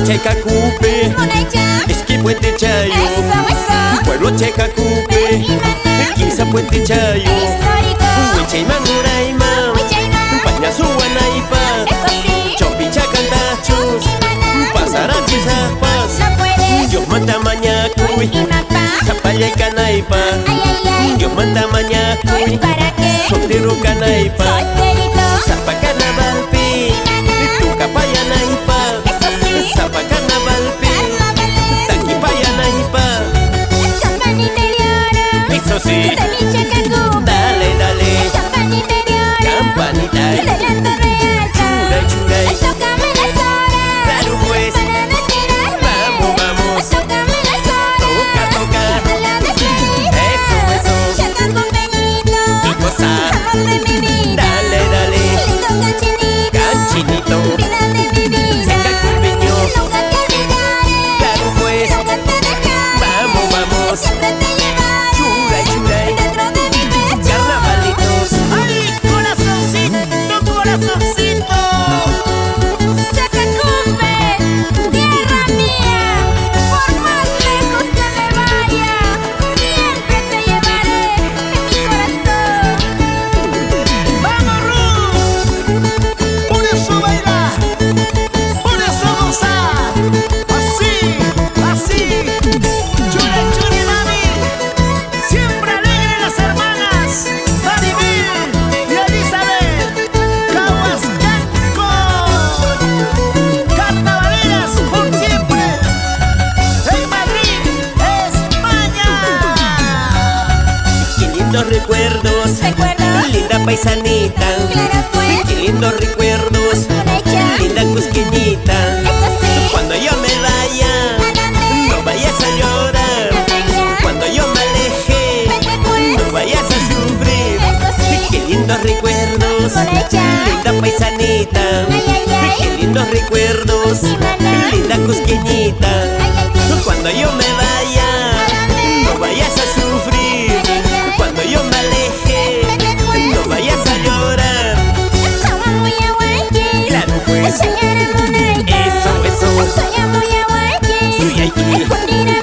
Checacupe, Esquipuente Chayo, Pueblo Checacupe, Quizapuente Chayo, Huichayman Urayman, Pañasuanaypa, Chopichacantachos, Pasarachisaspas, Dios manda mañacuy, Zapalla y Canaipa, Dios manda mañacuy, soltero Canaipa, Zapa Carnavalpi, Tucapayanaipa, Zapa Carnavalpi, Taquipayanaipa. Eso sí, dale, dale, campanita, churay, churay, claro pues, vamos, vamos, toca, toca, eso, y gozar, dale, dale, canchinito, Checacupeño, claro pues, vamos, vamos, churay, churay, carnavalitos. ¡Ay, corazoncito, corazoncito! Checacupe, tierra mía, por más lejos que me vaya, siempre te llevaré en mi corazón. ¡Vamos, Ruth! Por eso baila, por eso goza. Así, así. Chule, chule, mami. Siempre alegre las hermanas Maribel y Elizabeth Cahuascanco. Carnavaleras por siempre en Madrid, España. Qué lindos recuerdos, ¿Recuerdos? linda paisanita, Claro pues, qué lindos recuerdos, linda cusqueñita. eso sí, Cuando yo me vaya, no vayas a llorar. Cuando yo me aleje, vete pues, no vayas a sufrir. eso sí, Qué lindos recuerdos, linda paisanita, ay, ay, ay, qué lindos recuerdos, Mi mana. linda cusqueñita. ay, ay, ay. Cuando yo me vaya, no vayas a sufrir. Cuando yo me aleje, no vayas a llorar. Claro pues, eso, eso. Soy muy aguaje, Soy aquí.